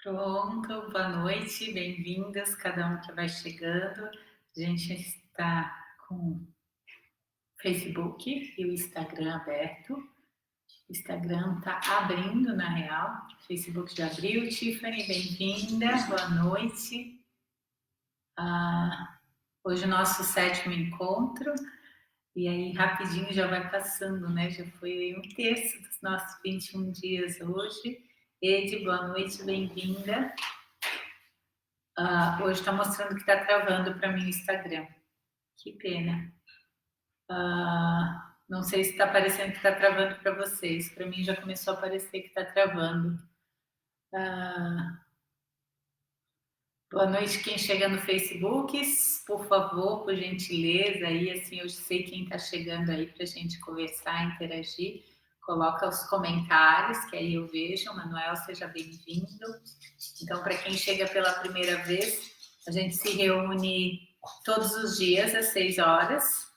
Pronto, boa noite, bem-vindas, cada um que vai chegando. A gente está com o Facebook e o Instagram aberto. O Instagram está abrindo, na real. O Facebook já abriu. Tiffany, bem-vinda, boa noite. Hoje é o nosso 7º encontro. E aí, rapidinho já vai passando, né? Já foi um terço dos nossos 21 dias hoje. Ed, boa noite, bem-vinda. Hoje está mostrando que está travando para mim o Instagram. Que pena. Não sei se está aparecendo que está travando para vocês. Para mim já começou a aparecer que está travando. Boa noite quem chega no Facebook. Por favor, por gentileza, aí assim eu sei quem está chegando aí para a gente conversar, interagir. Coloca os comentários, que aí eu vejo. Manuel, seja bem-vindo. Então, para quem chega pela primeira vez, a gente se reúne todos os dias às 6 horas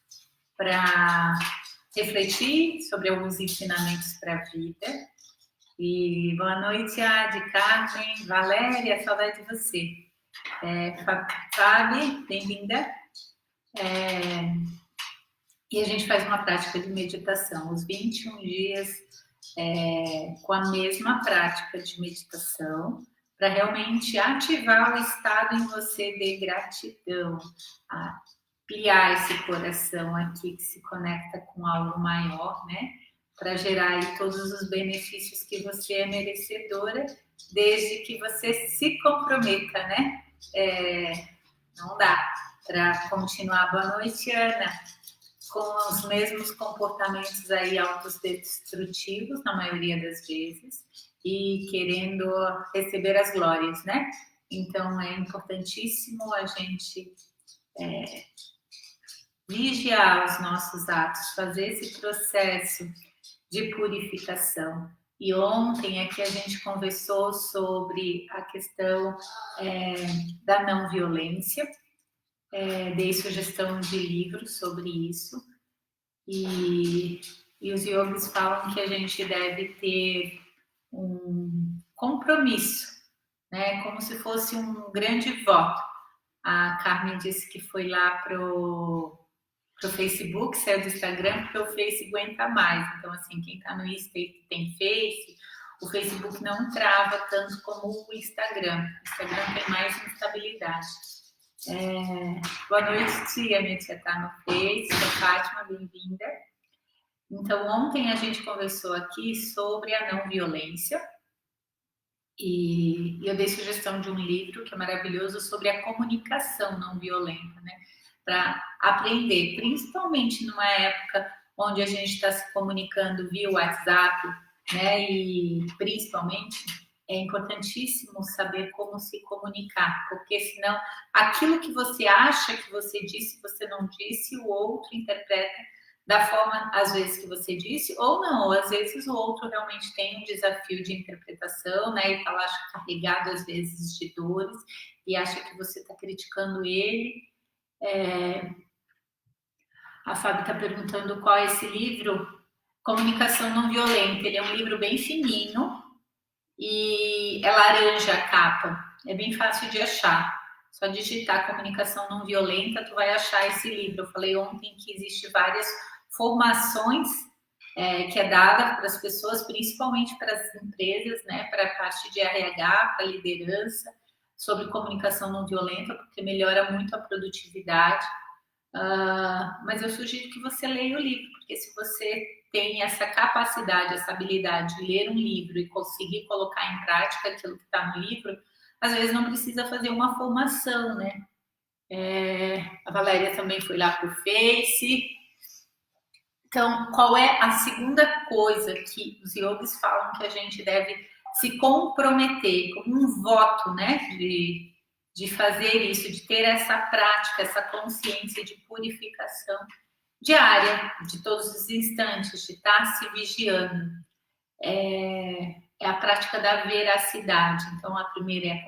para refletir sobre alguns ensinamentos para a vida. E boa noite, Adi, Carmen, Valéria, saudade de você. Fábio, bem-vinda. E a gente faz uma prática de meditação, os 21 dias com a mesma prática de meditação, para realmente ativar o estado em você de gratidão, ampliar esse coração aqui que se conecta com algo maior, né? Para gerar aí todos os benefícios que você é merecedora, desde que você se comprometa, né? Não dá para continuar. Boa noite, Ana. Com os mesmos comportamentos aí autodestrutivos, na maioria das vezes, e querendo receber as glórias, né? Então, é importantíssimo a gente vigiar os nossos atos, fazer esse processo de purificação. E ontem aqui a gente conversou sobre a questão da não violência, dei sugestão de livros sobre isso, e os yogis falam que a gente deve ter um compromisso, né? Como se fosse um grande voto. A Carmen disse que foi lá pro Facebook, saiu do Instagram, porque o Face aguenta mais. Então, assim, quem está no Insta e tem Face, o Facebook não trava tanto como o Instagram. O Instagram tem mais instabilidade. Boa noite, tia. Minha tia está no Face. Fátima, bem-vinda. Então, ontem a gente conversou aqui sobre a não violência. E eu dei sugestão de um livro que é maravilhoso sobre a comunicação não violenta, né? Para aprender, principalmente numa época onde a gente está se comunicando via WhatsApp, né? E principalmente é importantíssimo saber como se comunicar, porque senão aquilo que você acha que você disse, você não disse, o outro interpreta da forma, às vezes, que você disse, ou não, ou às vezes o outro realmente tem um desafio de interpretação, né, e está lá carregado, às vezes, de dores, e acha que você está criticando ele. A Fábio está perguntando qual é esse livro, Comunicação Não Violenta. Ele é um livro bem fininho, e é laranja a capa, é bem fácil de achar. Só digitar Comunicação Não Violenta, tu vai achar esse livro. Eu falei ontem que existe várias formações que é dada para as pessoas, principalmente para as empresas, né, para a parte de RH, para a liderança, sobre comunicação não violenta, porque melhora muito a produtividade. Mas eu sugiro que você leia o livro, porque se você tem essa capacidade, essa habilidade de ler um livro e conseguir colocar em prática aquilo que está no livro, às vezes não precisa fazer uma formação, né? A Valéria também foi lá para o Face. Então, qual é a segunda coisa que os yogis falam que a gente deve se comprometer, como um voto, né, de fazer isso, de ter essa prática, essa consciência de purificação diária, de todos os instantes, de estar se vigiando. É a prática da veracidade. Então, a primeira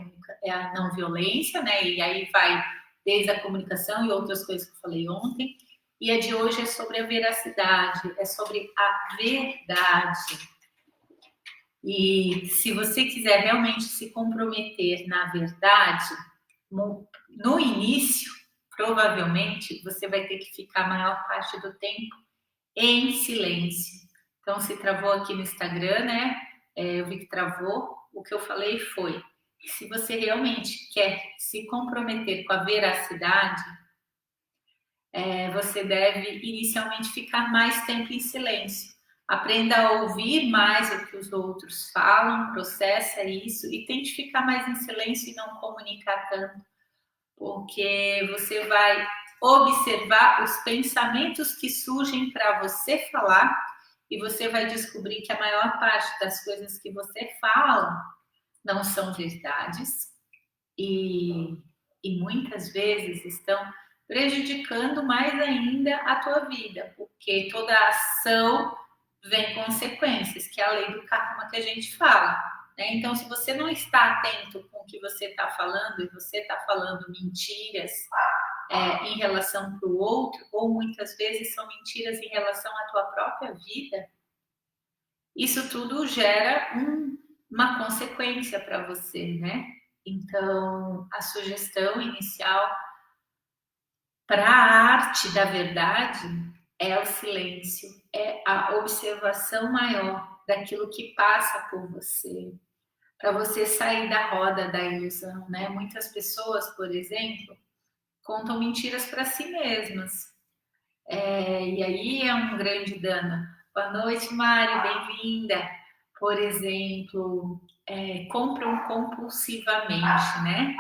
é a não violência, né, e aí vai desde a comunicação e outras coisas que eu falei ontem. E a de hoje é sobre a veracidade, é sobre a verdade. E se você quiser realmente se comprometer na verdade, no início, provavelmente, você vai ter que ficar a maior parte do tempo em silêncio. Então, se travou aqui no Instagram, né? Eu vi que travou. O que eu falei foi: se você realmente quer se comprometer com a veracidade, você deve inicialmente ficar mais tempo em silêncio. Aprenda a ouvir mais o que os outros falam, processa isso e tente ficar mais em silêncio e não comunicar tanto, porque você vai observar os pensamentos que surgem para você falar e você vai descobrir que a maior parte das coisas que você fala não são verdades e, muitas vezes estão prejudicando mais ainda a tua vida, porque toda ação vem consequências, que é a lei do karma que a gente fala. Né? Então, se você não está atento com o que você está falando e você está falando mentiras em relação para o outro, ou muitas vezes são mentiras em relação à tua própria vida, isso tudo gera uma consequência para você, né? Então, a sugestão inicial para a arte da verdade é o silêncio, é a observação maior daquilo que passa por você, para você sair da roda da ilusão, né? Muitas pessoas, por exemplo, contam mentiras para si mesmas. E aí é um grande dano. Boa noite, Mari, bem-vinda. Por exemplo, compram compulsivamente, né?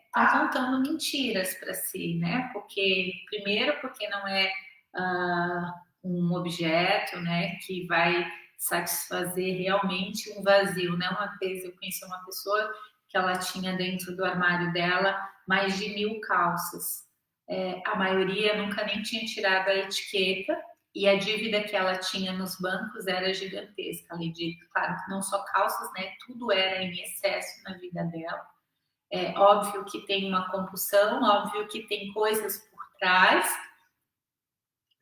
Estão contando mentiras para si, né? Porque não é um objeto, né, que vai satisfazer realmente um vazio, né? Uma vez eu conheci uma pessoa que ela tinha dentro do armário dela mais de 1000 calças. A maioria nunca nem tinha tirado a etiqueta e a dívida que ela tinha nos bancos era gigantesca. Além de, claro, não só calças, né? Tudo era em excesso na vida dela. É óbvio que tem uma compulsão, óbvio que tem coisas por trás,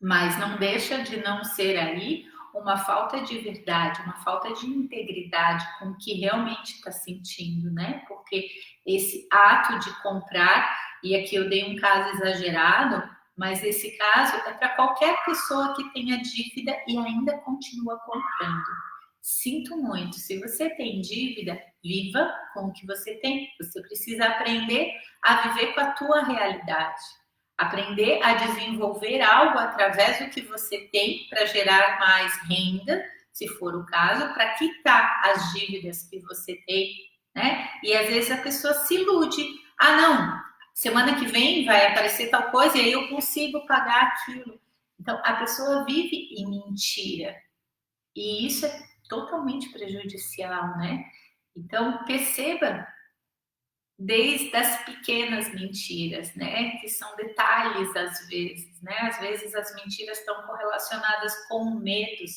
mas não deixa de não ser aí uma falta de verdade, uma falta de integridade com o que realmente está sentindo, né? Porque esse ato de comprar, e aqui eu dei um caso exagerado, mas esse caso é para qualquer pessoa que tenha dívida e ainda continua comprando. Sinto muito, se você tem dívida, viva com o que você tem. Você precisa aprender a viver com a tua realidade. Aprender a desenvolver algo através do que você tem para gerar mais renda, se for o caso, para quitar as dívidas que você tem, né? E às vezes a pessoa se ilude. Ah, não, semana que vem vai aparecer tal coisa e aí eu consigo pagar aquilo. Então, a pessoa vive em mentira. E isso é totalmente prejudicial, né? Então, perceba desde as pequenas mentiras, né? Que são detalhes às vezes, né? Às vezes as mentiras estão correlacionadas com medos.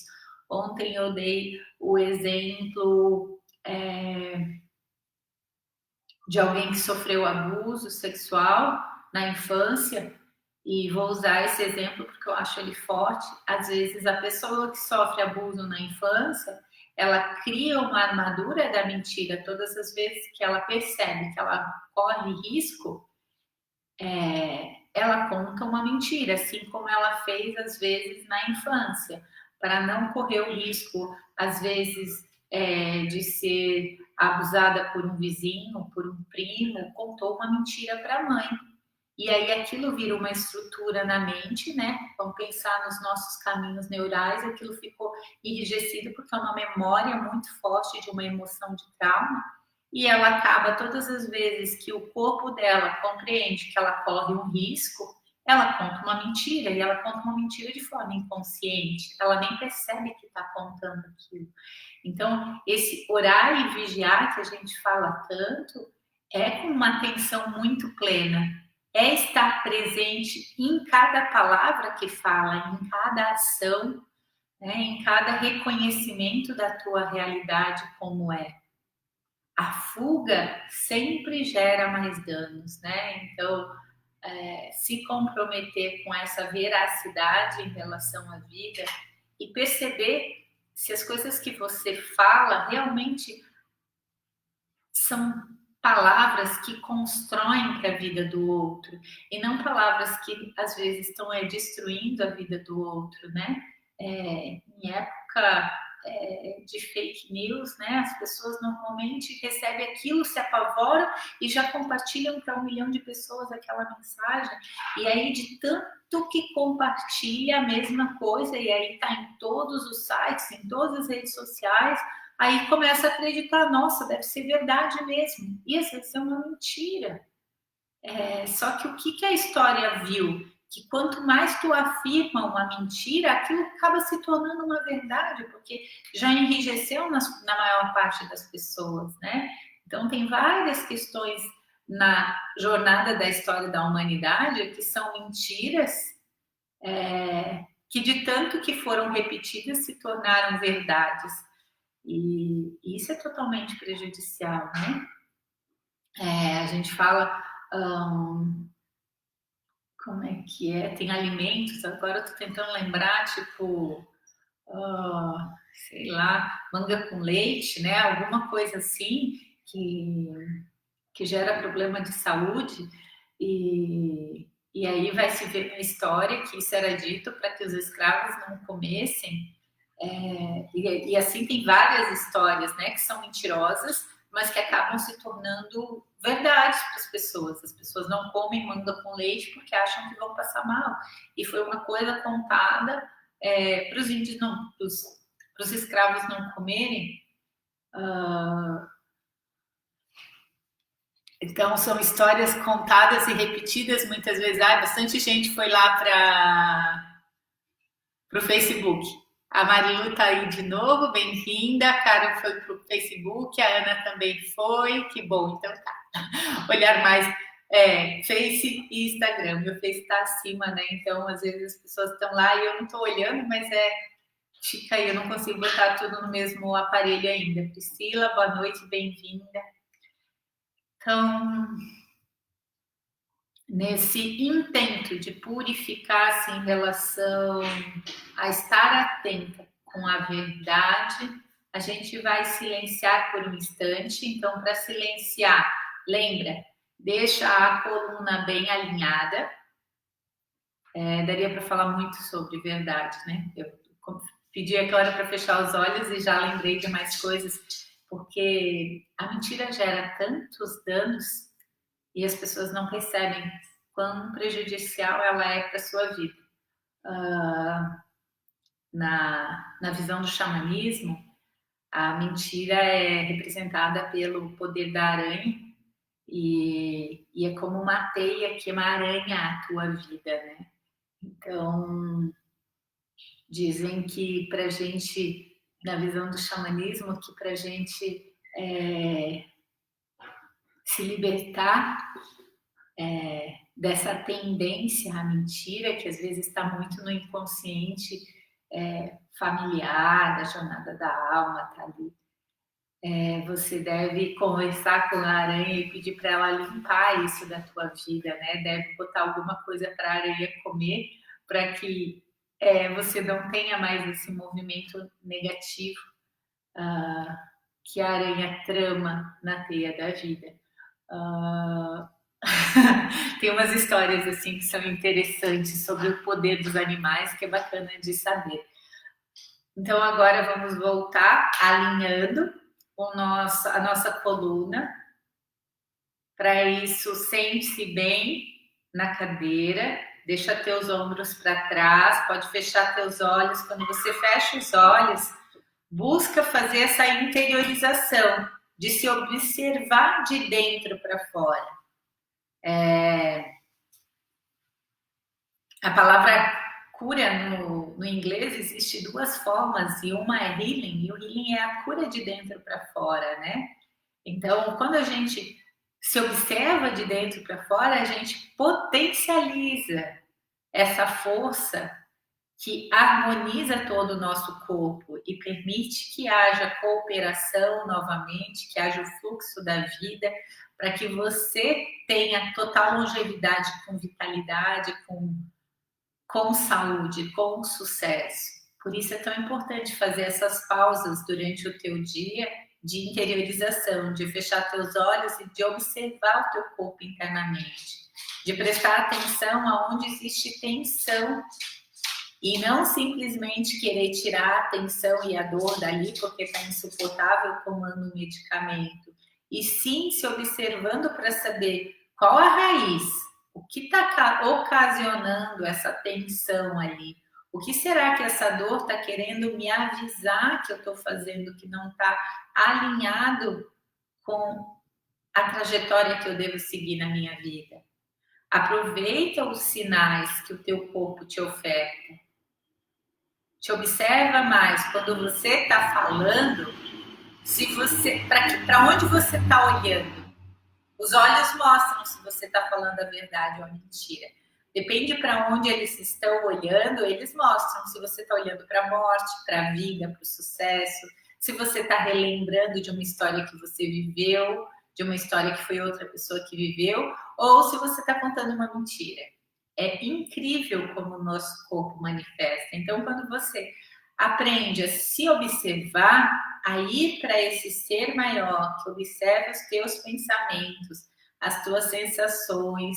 Ontem eu dei o exemplo de alguém que sofreu abuso sexual na infância e vou usar esse exemplo porque eu acho ele forte. Às vezes a pessoa que sofre abuso na infância, ela cria uma armadura da mentira todas as vezes que ela percebe que ela corre risco, ela conta uma mentira, assim como ela fez às vezes na infância, para não correr o risco, às vezes, de ser abusada por um vizinho, por um primo, contou uma mentira para a mãe. E aí aquilo vira uma estrutura na mente, né? Vamos pensar nos nossos caminhos neurais, aquilo ficou enrijecido porque é uma memória muito forte de uma emoção de trauma, e ela acaba todas as vezes que o corpo dela compreende que ela corre um risco, ela conta uma mentira, e ela conta uma mentira de forma inconsciente, ela nem percebe que está contando aquilo. Então, esse orar e vigiar que a gente fala tanto é com uma atenção muito plena, é estar presente em cada palavra que fala, em cada ação, né, em cada reconhecimento da tua realidade como é. A fuga sempre gera mais danos, né? Então, se comprometer com essa veracidade em relação à vida e perceber se as coisas que você fala realmente são palavras que constroem para a vida do outro e não palavras que às vezes estão destruindo a vida do outro, né? Em época de fake news, né? As pessoas normalmente recebem aquilo, se apavoram e já compartilham para 1 milhão de pessoas aquela mensagem. E aí, de tanto que compartilha a mesma coisa, e aí está em todos os sites, em todas as redes sociais, aí começa a acreditar, nossa, deve ser verdade mesmo. E essa deve ser uma mentira. Só que o que a história viu? Que quanto mais tu afirma uma mentira, aquilo acaba se tornando uma verdade, porque já enrijeceu na maior parte das pessoas, né? Então, tem várias questões na jornada da história da humanidade que são mentiras, que de tanto que foram repetidas se tornaram verdades. E isso é totalmente prejudicial, né? A gente fala... como é que é? Tem alimentos, agora eu tô tentando lembrar, tipo, sei lá, manga com leite, né? Alguma coisa assim que gera problema de saúde. E aí vai se ver na história que isso era dito para que os escravos não comessem. E assim tem várias histórias, né, que são mentirosas, mas que acabam se tornando verdades para as pessoas. As pessoas não comem manga com leite porque acham que vão passar mal. E foi uma coisa contada para os índios, não, para os escravos não comerem. Então, são histórias contadas e repetidas muitas vezes. Bastante gente foi lá para o Facebook. A Marilu está aí de novo, bem-vinda. A Karen foi para o Facebook, a Ana também foi. Que bom, então tá. Olhar mais Face e Instagram. Meu Face está acima, né? Então, às vezes as pessoas estão lá e eu não estou olhando, mas fica aí, eu não consigo botar tudo no mesmo aparelho ainda. Priscila, boa noite, bem-vinda. Então, nesse intento de purificar-se em relação a estar atenta com a verdade, a gente vai silenciar por um instante. Então, para silenciar, lembra, deixa a coluna bem alinhada. Daria para falar muito sobre verdade, né? Eu pedi a Clara para fechar os olhos e já lembrei de mais coisas, porque a mentira gera tantos danos e as pessoas não percebem quão prejudicial ela é para a sua vida. Na visão do xamanismo, a mentira é representada pelo poder da aranha e é como uma teia que emaranha a tua vida, né? Então, dizem que para a gente, na visão do xamanismo, que para a gente se libertar dessa tendência à mentira, que às vezes está muito no inconsciente familiar, da jornada da alma, tá ali. Você deve conversar com a aranha e pedir para ela limpar isso da tua vida, né? Deve botar alguma coisa para a aranha comer, para que você não tenha mais esse movimento negativo que a aranha trama na teia da vida. Tem umas histórias assim que são interessantes sobre o poder dos animais, que é bacana de saber. Então agora vamos voltar alinhando a nossa coluna. Para isso, sente-se bem na cadeira, deixa teus ombros para trás, pode fechar teus olhos. Quando você fecha os olhos, busca fazer essa interiorização de se observar de dentro para fora. A palavra cura no inglês existe 2 formas, e uma é healing, e o healing é a cura de dentro para fora, né? Então, quando a gente se observa de dentro para fora, a gente potencializa essa força que harmoniza todo o nosso corpo e permite que haja cooperação novamente, que haja o fluxo da vida, para que você tenha total longevidade, com vitalidade, com saúde, com sucesso. Por isso é tão importante fazer essas pausas durante o teu dia de interiorização, de fechar teus olhos e de observar o teu corpo internamente, de prestar atenção aonde existe tensão e não simplesmente querer tirar a tensão e a dor dali porque está insuportável tomando um medicamento, e sim se observando para saber qual a raiz, o que está ocasionando essa tensão ali. O que será que essa dor está querendo me avisar que eu estou fazendo que não está alinhado com a trajetória que eu devo seguir na minha vida? Aproveita os sinais que o teu corpo te oferta. Te observa mais quando você está falando, se você, para onde você está olhando. Os olhos mostram se você está falando a verdade ou a mentira. Depende para onde eles estão olhando, eles mostram se você está olhando para a morte, para a vida, para o sucesso, se você está relembrando de uma história que você viveu, de uma história que foi outra pessoa que viveu, ou se você está contando uma mentira. É incrível como o nosso corpo manifesta. Então, quando você aprende a se observar, a ir para esse ser maior, que observa os teus pensamentos, as tuas sensações,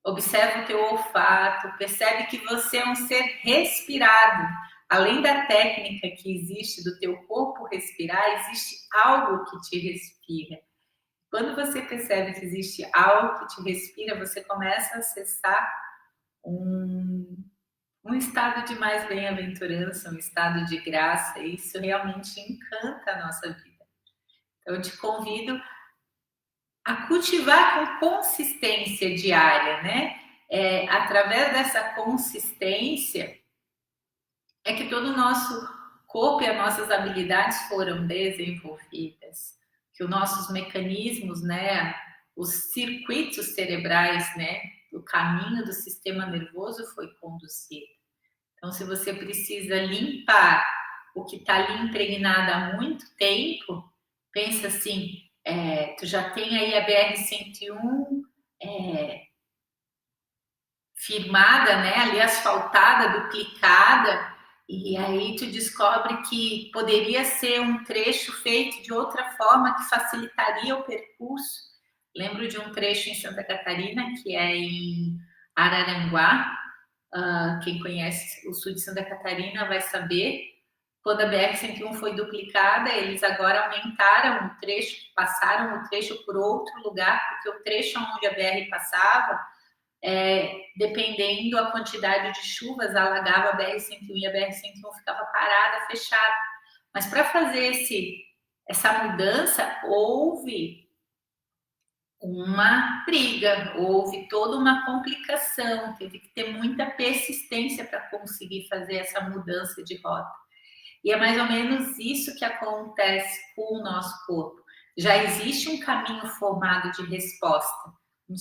observa o teu olfato, percebe que você é um ser respirado. Além da técnica que existe do teu corpo respirar, existe algo que te respira. Quando você percebe que existe algo que te respira, você começa a acessar um estado de mais bem-aventurança, um estado de graça, e isso realmente encanta a nossa vida. Então, eu te convido a cultivar com consistência diária, né? Através dessa consistência é que todo o nosso corpo e as nossas habilidades foram desenvolvidas, que os nossos mecanismos, né, os circuitos cerebrais, né, o caminho do sistema nervoso foi conduzido. Então, se você precisa limpar o que está ali impregnado há muito tempo, pensa assim, tu já tem aí a BR-101 firmada, né, ali asfaltada, duplicada, e aí tu descobre que poderia ser um trecho feito de outra forma que facilitaria o percurso. Lembro de um trecho em Santa Catarina, que é em Araranguá. Quem conhece o sul de Santa Catarina vai saber. Quando a BR-101 foi duplicada, eles agora aumentaram o trecho, passaram o trecho por outro lugar, porque o trecho onde a BR passava, dependendo da quantidade de chuvas, alagava a BR-101 e a BR-101 ficava parada, fechada. Mas para fazer essa mudança, houve uma briga, houve toda uma complicação, teve que ter muita persistência para conseguir fazer essa mudança de rota. E é mais ou menos isso que acontece com o nosso corpo. Já existe um caminho formado de resposta.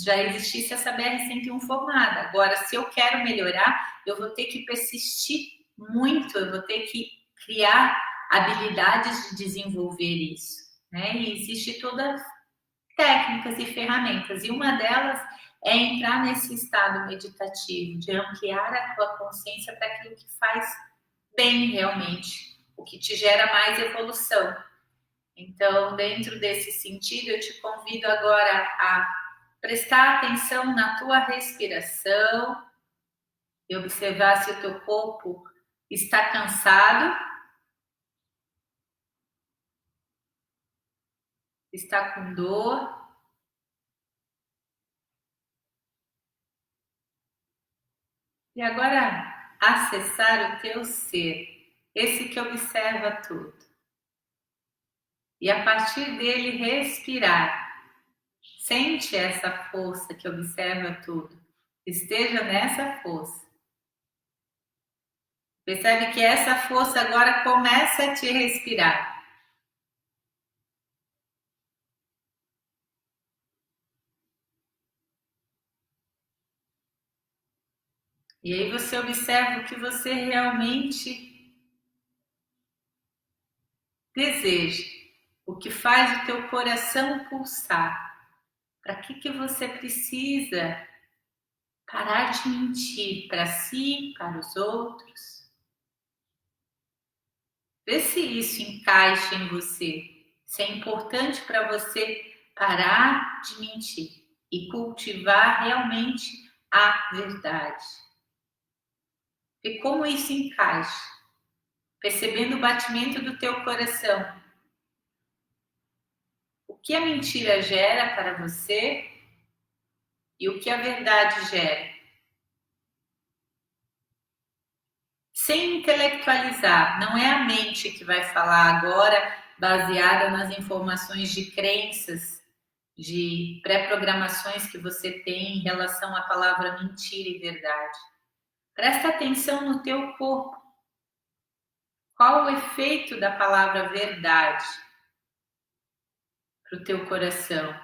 Já existisse essa BR-101 formada. Agora, se eu quero melhorar, eu vou ter que persistir muito, eu vou ter que criar habilidades de desenvolver isso, né? E existe todas técnicas e ferramentas, e uma delas é entrar nesse estado meditativo, de ampliar a tua consciência para aquilo que faz bem realmente, o que te gera mais evolução. Então, dentro desse sentido, eu te convido agora a prestar atenção na tua respiração e observar se o teu corpo está cansado, está com dor. E agora, acessar o teu ser, esse que observa tudo. E a partir dele, respirar. Sente essa força que observa tudo. Esteja nessa força. Percebe que essa força agora começa a te respirar. E aí você observa o que você realmente deseja, o que faz o teu coração pulsar. Para que você precisa parar de mentir para si, para os outros? Vê se isso encaixa em você. Se é importante para você parar de mentir e cultivar realmente a verdade. Vê como isso encaixa. Percebendo o batimento do teu coração. O que a mentira gera para você e o que a verdade gera. Sem intelectualizar, não é a mente que vai falar agora, baseada nas informações de crenças, de pré-programações que você tem em relação à palavra mentira e verdade. Presta atenção no teu corpo. Qual o efeito da palavra verdade para o teu coração?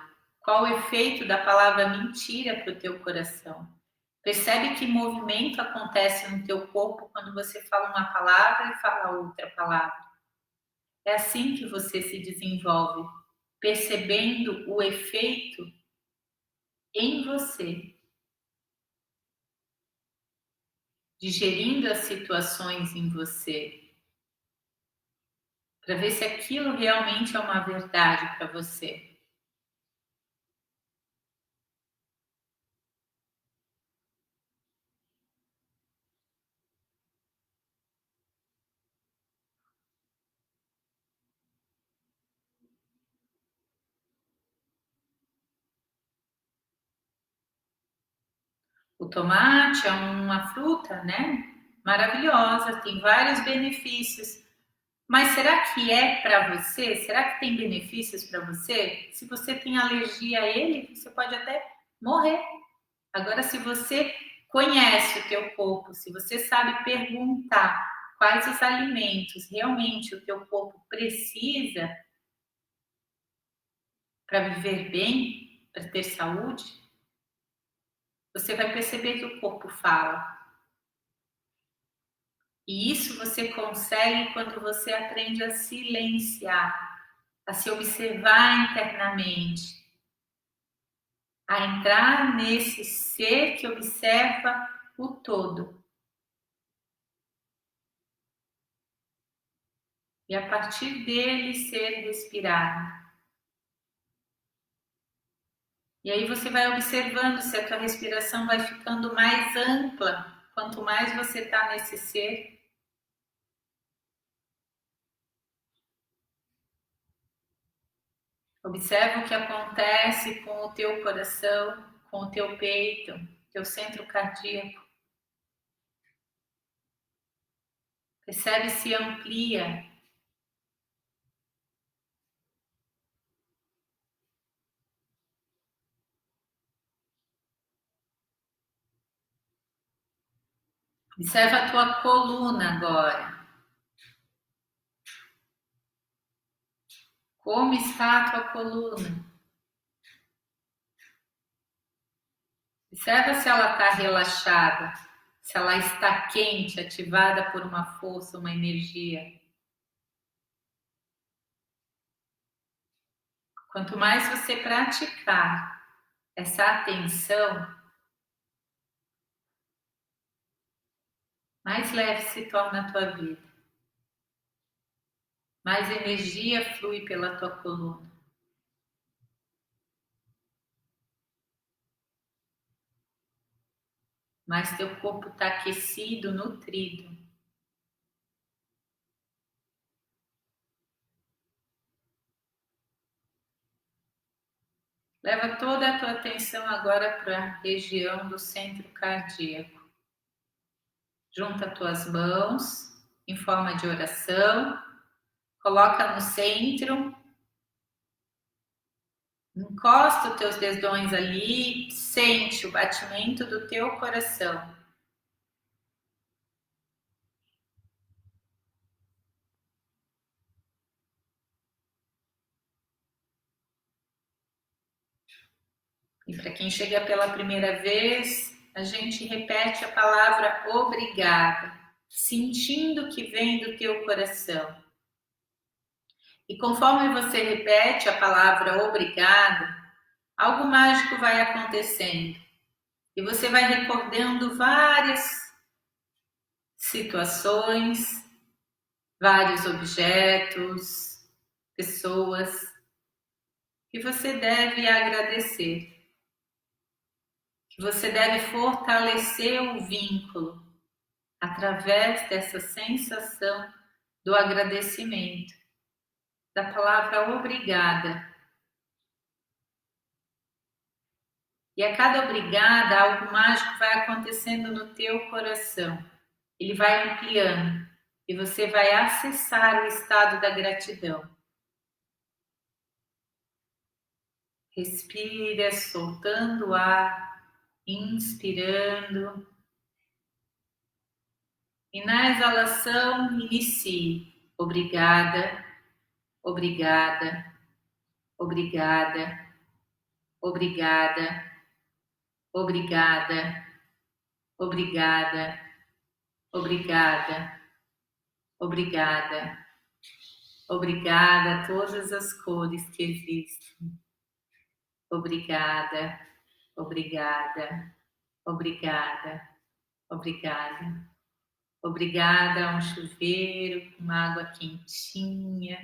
Qual o efeito da palavra mentira para o teu coração? Percebe que movimento acontece no teu corpo quando você fala uma palavra e fala outra palavra. É assim que você se desenvolve, percebendo o efeito em você, digerindo as situações em você, para ver se aquilo realmente é uma verdade para você. O tomate é uma fruta, né? Maravilhosa, tem vários benefícios. Mas será que é para você? Será que tem benefícios para você? Se você tem alergia a ele, você pode até morrer. Agora, se você conhece o teu corpo, se você sabe perguntar quais os alimentos realmente o teu corpo precisa para viver bem, para ter saúde, você vai perceber que o corpo fala. E isso você consegue quando você aprende a silenciar, a se observar internamente, a entrar nesse ser que observa o todo. E a partir dele ser respirado. E aí você vai observando se a tua respiração vai ficando mais ampla, quanto mais você está nesse ser. Observa o que acontece com o teu coração, com o teu peito, teu centro cardíaco. Percebe se amplia. Observa a tua coluna agora. Como está a tua coluna? Observa se ela está relaxada, se ela está quente, ativada por uma força, uma energia. Quanto mais você praticar essa atenção, mais leve se torna a tua vida. Mais energia flui pela tua coluna. Mais teu corpo está aquecido, nutrido. Leva toda a tua atenção agora para a região do centro cardíaco. Junta tuas mãos em forma de oração. Coloca no centro. Encosta os teus dedões ali. Sente o batimento do teu coração. E para quem chega pela primeira vez, a gente repete a palavra obrigada, sentindo que vem do teu coração. E conforme você repete a palavra obrigada, algo mágico vai acontecendo. E você vai recordando várias situações, vários objetos, pessoas que você deve agradecer, que você deve fortalecer o vínculo através dessa sensação do agradecimento, da palavra obrigada. E a cada obrigada, algo mágico vai acontecendo no teu coração. Ele vai ampliando e você vai acessar o estado da gratidão. Respira, soltando o ar, inspirando. E na exalação, inicie. Obrigada, obrigada, obrigada, obrigada, obrigada, obrigada, obrigada, obrigada, obrigada a todas as cores que existem. Obrigada, obrigada, obrigada, obrigada. Obrigada a um chuveiro com água quentinha,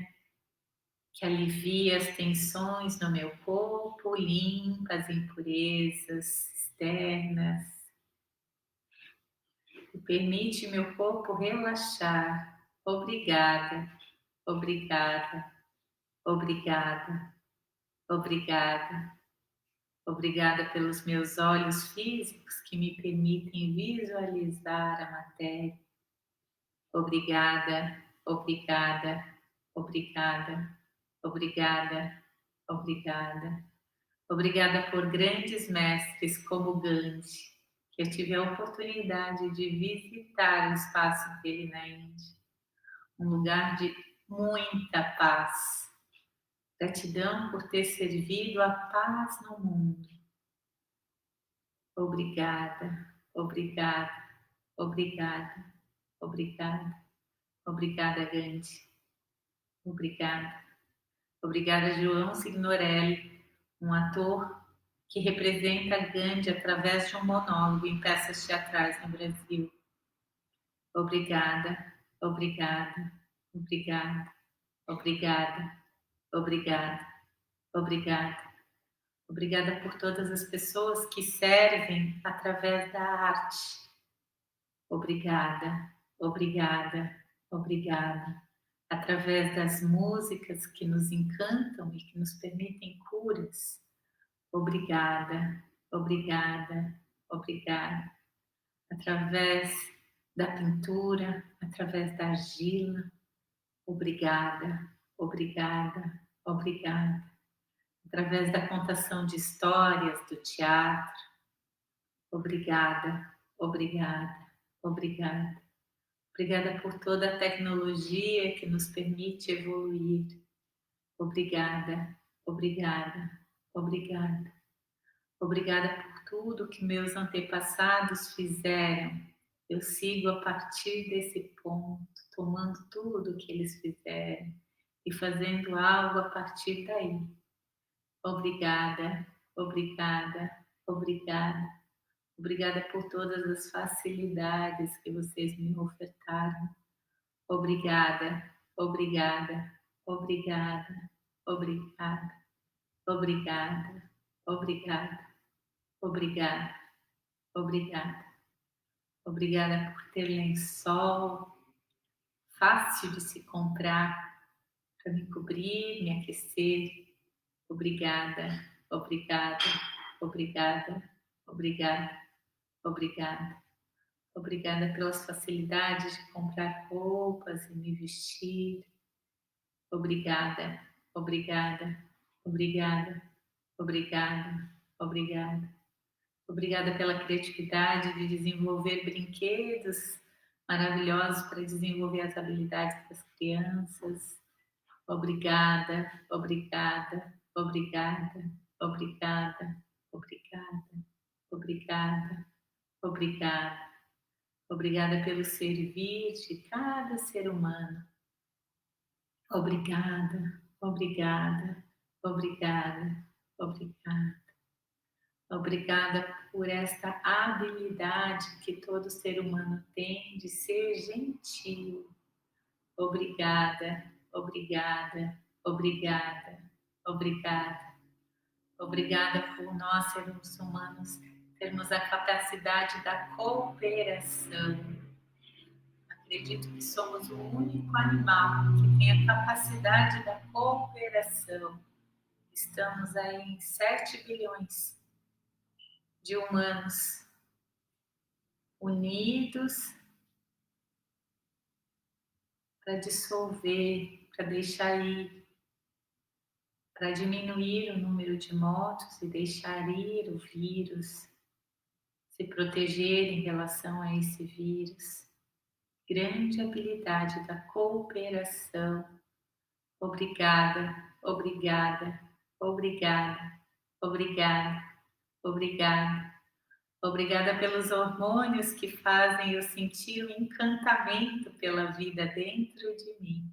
que alivia as tensões no meu corpo, limpa as impurezas externas e permite meu corpo relaxar. Obrigada, obrigada, obrigada, obrigada. Obrigada pelos meus olhos físicos que me permitem visualizar a matéria. Obrigada, obrigada, obrigada, obrigada, obrigada. Obrigada por grandes mestres como Gandhi, que eu tive a oportunidade de visitar o espaço dele na Índia. Um lugar de muita paz. Gratidão por ter servido a paz no mundo. Obrigada, obrigada, obrigada, obrigada, obrigada, Gandhi. Obrigada. Obrigada, João Signorelli, um ator que representa Gandhi através de um monólogo em peças teatrais no Brasil. Obrigada, obrigada, obrigada, obrigada, obrigada, obrigada. Obrigada por todas as pessoas que servem através da arte. Obrigada, obrigada, obrigada. Através das músicas que nos encantam e que nos permitem curas. Obrigada, obrigada, obrigada. Através da pintura, através da argila. Obrigada, obrigada, obrigada. Através da contação de histórias, do teatro. Obrigada, obrigada, obrigada. Obrigada por toda a tecnologia que nos permite evoluir. Obrigada, obrigada, obrigada. Obrigada por tudo que meus antepassados fizeram. Eu sigo a partir desse ponto, tomando tudo que eles fizeram e fazendo algo a partir daí. Obrigada, obrigada, obrigada. Obrigada por todas as facilidades que vocês me ofertaram. Obrigada, obrigada, obrigada, obrigada, obrigada, obrigada, obrigada, obrigada. Obrigada por ter lençol fácil de se comprar para me cobrir, me aquecer. Obrigada, obrigada, obrigada, obrigada, obrigada. Obrigada pelas facilidades de comprar roupas e me vestir. Obrigada, obrigada, obrigada, obrigada, obrigada. Obrigada pela criatividade de desenvolver brinquedos maravilhosos para desenvolver as habilidades das crianças. Obrigada, obrigada, obrigada, obrigada, obrigada, obrigada, obrigada. Obrigada pelo servir de cada ser humano. Obrigada, obrigada, obrigada, obrigada. Obrigada por esta habilidade que todo ser humano tem de ser gentil, Obrigada, obrigada, obrigada, obrigada. Obrigada por nós, seres humanos, termos a capacidade da cooperação. Acredito que somos o único animal que tem a capacidade da cooperação. Estamos aí em 7 bilhões de humanos unidos para dissolver, para deixar ir, para diminuir o número de mortos e deixar ir o vírus, se proteger em relação a esse vírus. Grande habilidade da cooperação. Obrigada, obrigada, obrigada, obrigada, obrigada. Obrigada pelos hormônios que fazem eu sentir o encantamento pela vida dentro de mim.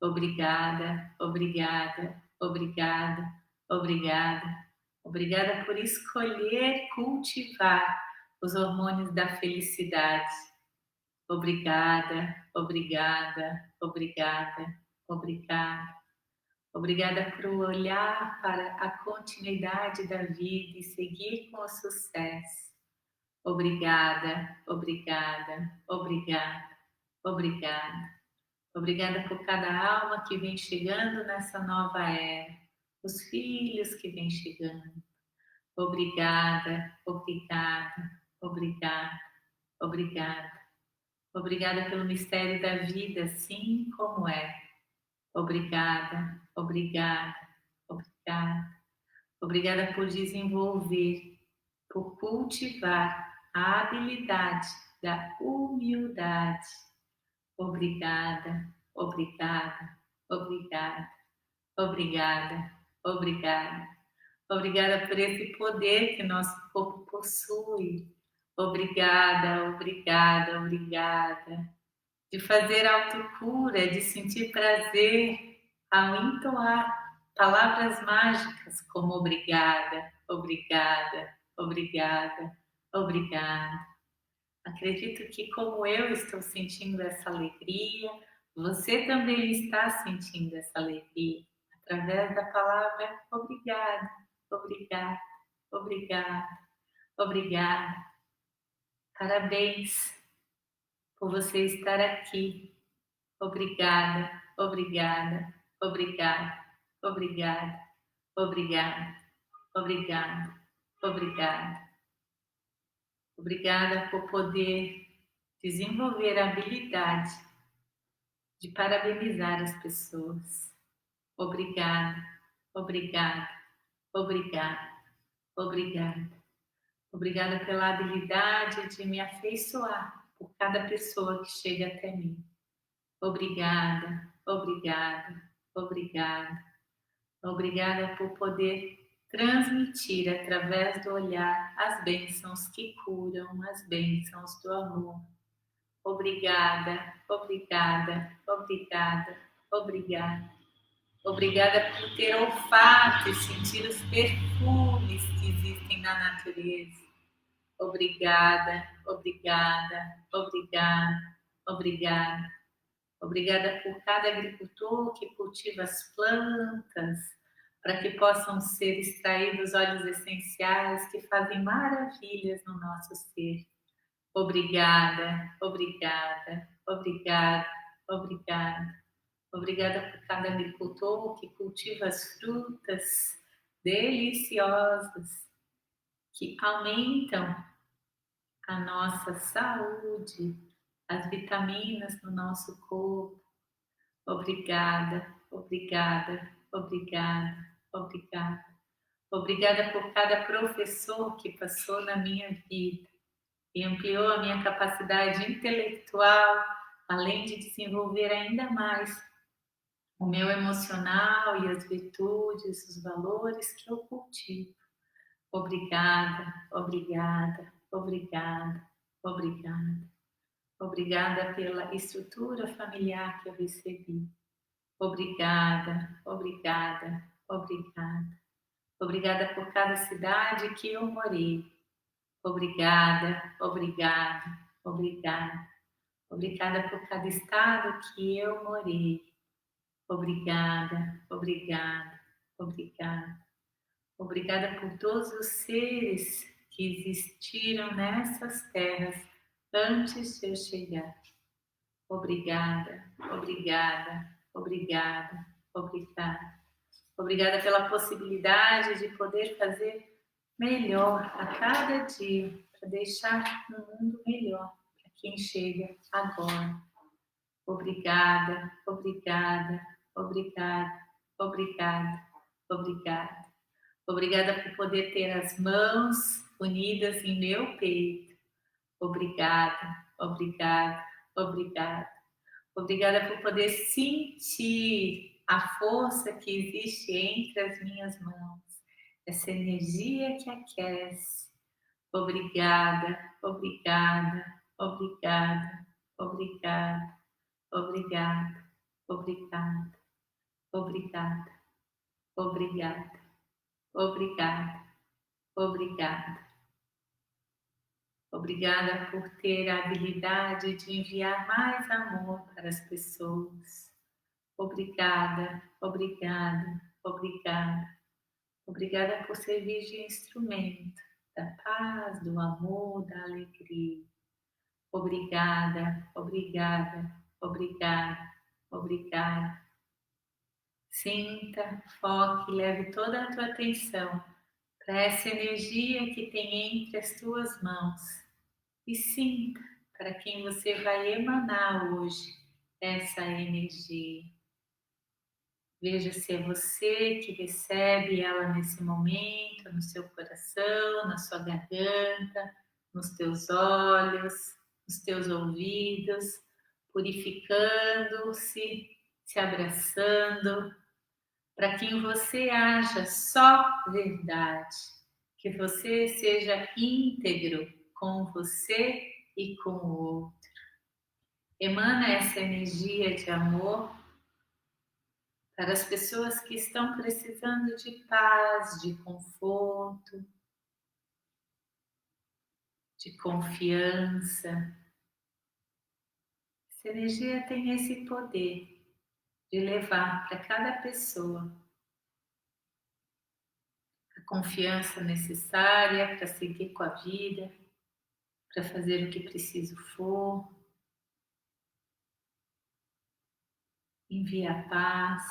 Obrigada, obrigada, obrigada, obrigada. Obrigada por escolher cultivar os hormônios da felicidade. Obrigada, obrigada, obrigada, obrigada. Obrigada por olhar para a continuidade da vida e seguir com o sucesso. Obrigada, obrigada, obrigada, obrigada. Obrigada por cada alma que vem chegando nessa nova era, os filhos que vêm chegando. Obrigada, obrigada, obrigada, obrigada. Obrigada pelo mistério da vida, assim como é. Obrigada, obrigada, obrigada. Obrigada por desenvolver, por cultivar a habilidade da humildade. Obrigada, obrigada, obrigada, obrigada, obrigada. Obrigada por esse poder que nosso corpo possui. Obrigada, obrigada, obrigada. De fazer autocura, de sentir prazer ao entoar palavras mágicas como obrigada, obrigada, obrigada, obrigada. Acredito que como eu estou sentindo essa alegria, você também está sentindo essa alegria através da palavra obrigada, obrigada, obrigada, obrigada. Parabéns por você estar aqui. Obrigada, obrigada, obrigada, obrigada, obrigada, obrigada, obrigada. Obrigada por poder desenvolver a habilidade de parabenizar as pessoas. Obrigada, obrigada, obrigada, obrigada. Obrigada pela habilidade de me afeiçoar por cada pessoa que chega até mim. Obrigada, obrigada, obrigada. Obrigada por poder transmitir através do olhar as bênçãos que curam, as bênçãos do amor. Obrigada, obrigada, obrigada, obrigada. Obrigada por ter olfato e sentir os perfumes que existem na natureza. Obrigada, obrigada, obrigada, obrigada. Obrigada por cada agricultor que cultiva as plantas, para que possam ser extraídos óleos essenciais que fazem maravilhas no nosso ser. Obrigada, obrigada, obrigada, obrigada. Obrigada por cada agricultor que cultiva as frutas deliciosas que aumentam a nossa saúde, as vitaminas no nosso corpo. Obrigada, obrigada, obrigada, obrigada. Obrigada por cada professor que passou na minha vida e ampliou a minha capacidade intelectual, além de desenvolver ainda mais o meu emocional e as virtudes, os valores que eu cultivo. Obrigada, obrigada, obrigada, obrigada. Obrigada pela estrutura familiar que eu recebi. Obrigada, obrigada, obrigada. Obrigada por cada cidade que eu morei. Obrigada, obrigada, obrigada. Obrigada por cada estado que eu morei. Obrigada, obrigada, obrigada. Obrigada por todos os seres que existiram nessas terras antes de eu chegar. Obrigada, obrigada, obrigada, obrigada. Obrigada pela possibilidade de poder fazer melhor a cada dia, para deixar um mundo melhor para quem chega agora. Obrigada, obrigada, obrigada, obrigada, obrigada. Obrigada por poder ter as mãos unidas em meu peito. Obrigada, obrigada, obrigada. Obrigada por poder sentir a força que existe entre as minhas mãos. Essa energia que aquece. Obrigada, obrigada, obrigada, obrigada, obrigada, obrigada, obrigada, obrigada, obrigada, obrigada. Obrigada por ter a habilidade de enviar mais amor para as pessoas. Obrigada, obrigada, obrigada. Obrigada por servir de instrumento da paz, do amor, da alegria. Obrigada, obrigada, obrigada, obrigada. Sinta, foque e leve toda a tua atenção para essa energia que tem entre as tuas mãos. E sinta para quem você vai emanar hoje essa energia. Veja se é você que recebe ela nesse momento, no seu coração, na sua garganta, nos teus olhos, nos teus ouvidos, purificando-se, se abraçando, para quem você haja só verdade, que você seja íntegro com você e com o outro. Emana essa energia de amor para as pessoas que estão precisando de paz, de conforto, de confiança. Essa energia tem esse poder de levar para cada pessoa a confiança necessária para seguir com a vida, para fazer o que preciso for. Envia a paz,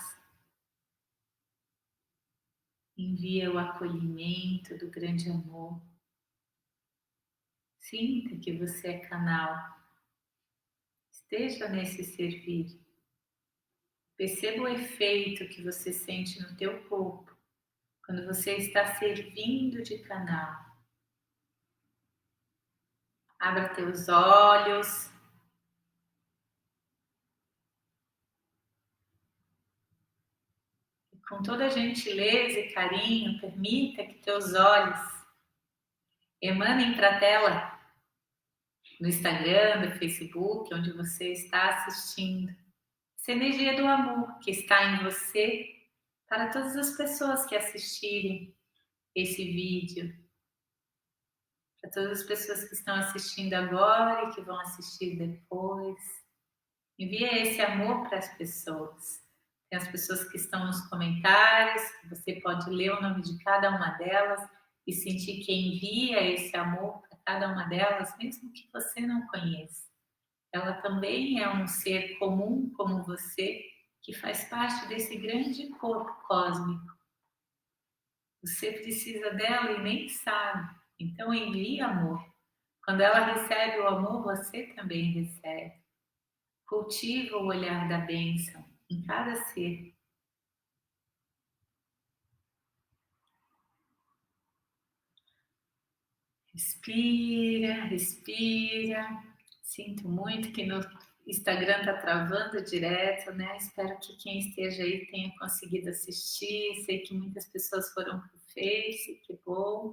envia o acolhimento do grande amor. Sinta que você é canal. Esteja nesse servir. Perceba o efeito que você sente no teu corpo quando você está servindo de canal. Abra teus olhos. E com toda gentileza e carinho, permita que teus olhos emanem para a tela no Instagram, no Facebook, onde você está assistindo. Essa energia do amor que está em você para todas as pessoas que assistirem esse vídeo, para todas as pessoas que estão assistindo agora e que vão assistir depois. Envia esse amor para as pessoas. Tem as pessoas que estão nos comentários, que você pode ler o nome de cada uma delas e sentir que envia esse amor para cada uma delas, mesmo que você não conheça. Ela também é um ser comum como você, que faz parte desse grande corpo cósmico. Você precisa dela e nem sabe. Então envie amor. Quando ela recebe o amor, você também recebe. Cultiva o olhar da bênção em cada ser. Respira, respira. Sinto muito que no Instagram está travando direto, né? Espero que quem esteja aí tenha conseguido assistir. Sei que muitas pessoas foram para o Face, que bom.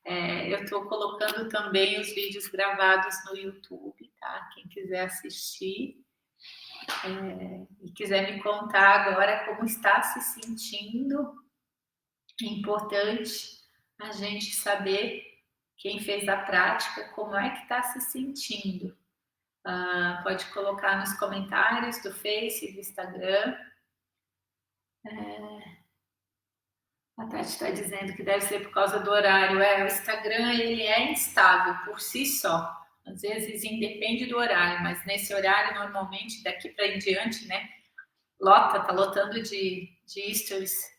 Eu estou colocando também os vídeos gravados no YouTube, tá? Quem quiser assistir e quiser me contar agora como está se sentindo, é importante a gente saber, quem fez a prática, como é que está se sentindo. Pode colocar nos comentários do Face, do Instagram. A Tati está dizendo que deve ser por causa do horário. O Instagram ele é instável por si só. Às vezes independe do horário, mas nesse horário, normalmente, daqui para em diante, né? Tá lotando de stories.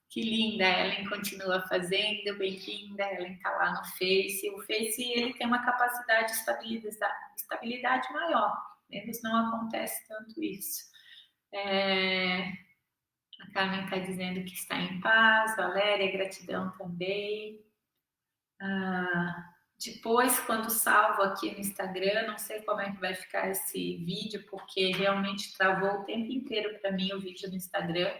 Que linda, a Ellen continua fazendo, bem-vinda, Ellen está lá no Face. O Face ele tem uma capacidade de estabilidade maior, menos não acontece tanto isso. A Carmen está dizendo que está em paz, Valéria, gratidão também. Depois, quando salvo aqui no Instagram, não sei como é que vai ficar esse vídeo, porque realmente travou o tempo inteiro para mim o vídeo no Instagram.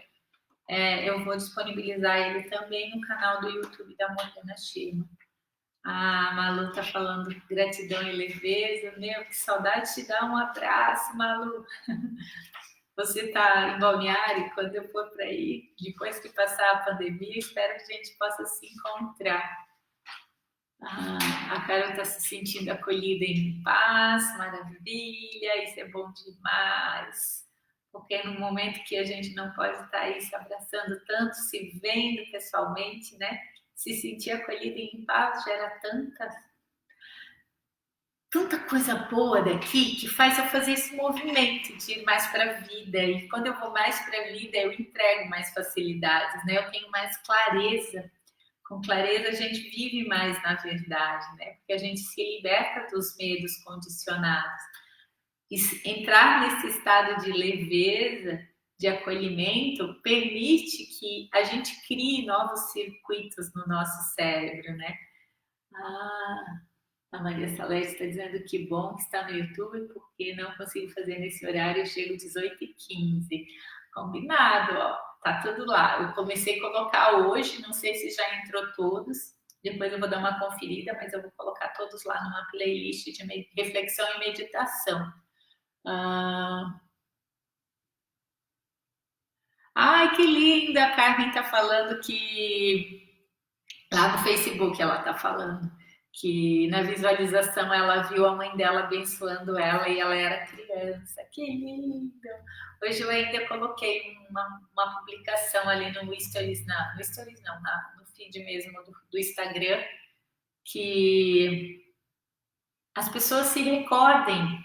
Eu vou disponibilizar ele também no canal do YouTube da Morgana Shima. A Malu tá falando gratidão e leveza. Meu, que saudade de dar um abraço, Malu. Você tá em Balneário? Quando eu for para aí, depois que passar a pandemia, espero que a gente possa se encontrar. A Carol está se sentindo acolhida em paz, maravilha, isso é bom demais. Porque no momento que a gente não pode estar aí se abraçando tanto, se vendo pessoalmente, né? Se sentir acolhida em paz gera tanta coisa boa daqui que faz eu fazer esse movimento de ir mais para a vida. E quando eu vou mais para a vida, eu entrego mais facilidades, né? Eu tenho mais clareza. Com clareza a gente vive mais na verdade, né? Porque a gente se liberta dos medos condicionados. E entrar nesse estado de leveza, de acolhimento, permite que a gente crie novos circuitos no nosso cérebro, né? A Maria Salete está dizendo que bom que está no YouTube, porque não consigo fazer nesse horário, eu chego 18h15. Combinado, ó, tá tudo lá. Eu comecei a colocar hoje, não sei se já entrou todos, depois eu vou dar uma conferida, mas eu vou colocar todos lá numa playlist de reflexão e meditação. Ai, que linda! A Carmen tá falando que lá no Facebook ela tá falando que na visualização ela viu a mãe dela abençoando ela e ela era criança. Que lindo! Hoje eu ainda coloquei uma publicação ali no Stories, no Stories não, no feed mesmo do Instagram, que as pessoas se recordem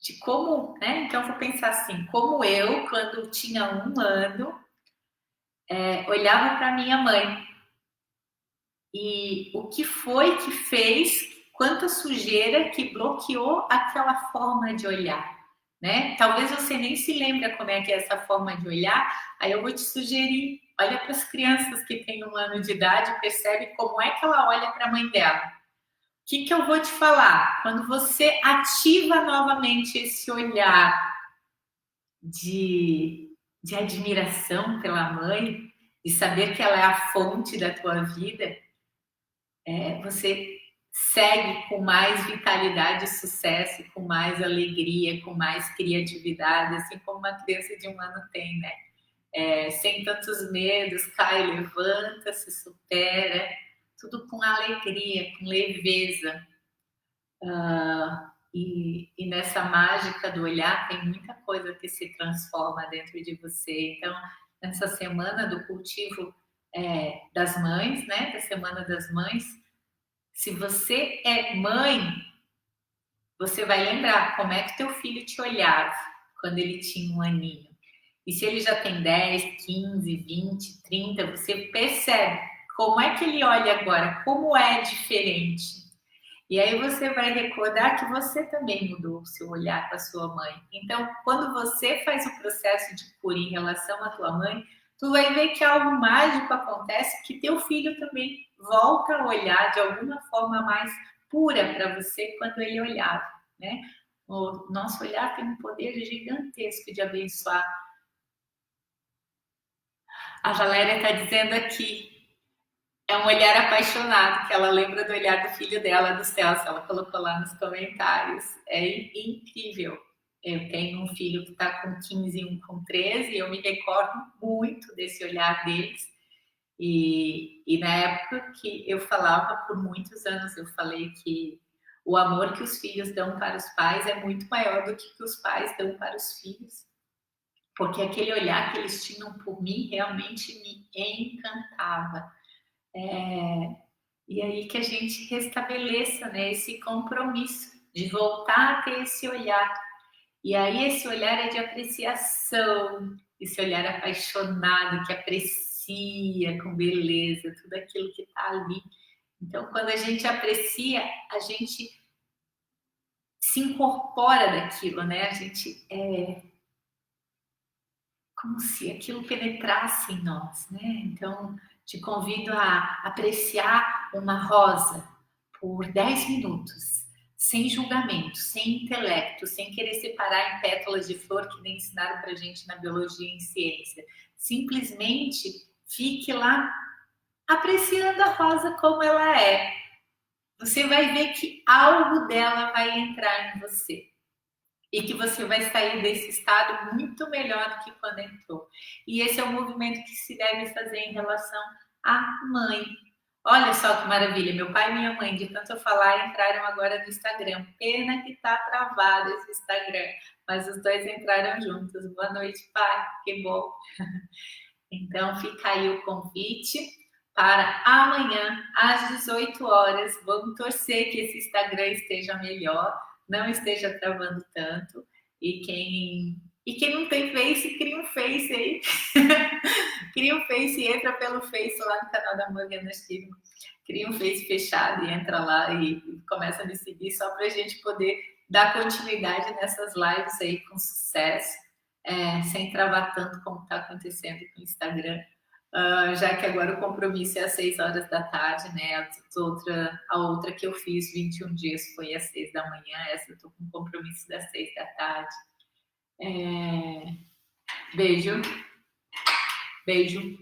de como, né? Então, eu vou pensar assim, como eu, quando tinha 1 ano, olhava para minha mãe e o que foi que fez, quanta sujeira que bloqueou aquela forma de olhar, né? Talvez você nem se lembre como é que é essa forma de olhar, aí eu vou te sugerir, olha para as crianças que têm 1 ano de idade, percebe como é que ela olha para a mãe dela. O que eu vou te falar? Quando você ativa novamente esse olhar de admiração pela mãe, de saber que ela é a fonte da tua vida, você segue com mais vitalidade e sucesso, com mais alegria, com mais criatividade, assim como uma criança de 1 ano tem, né? Sem tantos medos, cai, levanta, se supera, tudo com alegria, com leveza. E nessa mágica do olhar tem muita coisa que se transforma dentro de você. Então, nessa semana do cultivo das mães, né? Da Semana das Mães, se você é mãe, você vai lembrar como é que teu filho te olhava quando ele tinha 1 aninho. E se ele já tem 10, 15, 20, 30, você percebe como é que ele olha agora, como é diferente. E aí você vai recordar que você também mudou o seu olhar para sua mãe. Então, quando você faz o processo de cura em relação à tua mãe, tu vai ver que algo mágico acontece, que teu filho também volta a olhar de alguma forma mais pura para você quando ele olhava, né? O nosso olhar tem um poder gigantesco de abençoar. A Valéria está dizendo aqui, é um olhar apaixonado, que ela lembra do olhar do filho dela, do Celso, ela colocou lá nos comentários. É incrível. Eu tenho um filho que está com 15 e um com 13, e eu me recordo muito desse olhar deles. E na época que eu falava, por muitos anos, eu falei que O amor que os filhos dão para os pais é muito maior do que os pais dão para os filhos. Porque aquele olhar que eles tinham por mim realmente me encantava. E aí que a gente restabeleça, né, esse compromisso de voltar a ter esse olhar. E aí esse olhar é de apreciação, esse olhar apaixonado que aprecia com beleza tudo aquilo que está ali. Então, quando a gente aprecia, a gente se incorpora daquilo, né? A gente como se aquilo penetrasse em nós, né? Então, te convido a apreciar uma rosa por 10 minutos, sem julgamento, sem intelecto, sem querer separar em pétalas de flor que nem ensinaram pra gente na biologia e em ciência. Simplesmente fique lá apreciando a rosa como ela é. Você vai ver que algo dela vai entrar em você. E que você vai sair desse estado muito melhor do que quando entrou. E esse é o movimento que se deve fazer em relação à mãe. Olha só que maravilha, meu pai e minha mãe, de tanto eu falar, entraram agora no Instagram. Pena que tá travado esse Instagram, mas os dois entraram juntos. Boa noite, pai, que bom. Então fica aí o convite para amanhã, às 18 horas. Vamos torcer que esse Instagram esteja melhor, não esteja travando tanto. E quem não tem Face, cria um Face aí. Cria um Face e entra pelo Face lá no canal da Morgana Schirmer. Cria um Face fechado e entra lá e começa a me seguir só para a gente poder dar continuidade nessas lives aí com sucesso, sem travar tanto como está acontecendo com o Instagram. Já que agora o compromisso é às 6 horas da tarde, né? A outra que eu fiz 21 dias foi às 6 da manhã, essa eu tô com compromisso das 6 da tarde. Beijo. Beijo.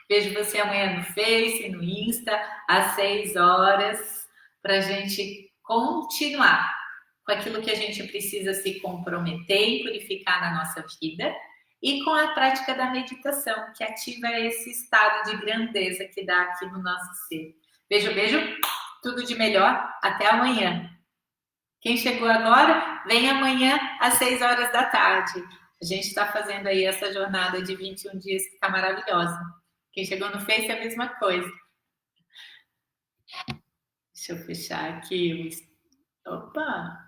Vejo você amanhã no Face, no Insta, às 6 horas, para a gente continuar com aquilo que a gente precisa se comprometer e purificar na nossa vida, e com a prática da meditação, que ativa esse estado de grandeza que dá aqui no nosso ser. Beijo, beijo, tudo de melhor, até amanhã. Quem chegou agora, vem amanhã às 6 horas da tarde. A gente está fazendo aí essa jornada de 21 dias que está maravilhosa. Quem chegou no Face é a mesma coisa. Deixa eu fechar aqui. Opa!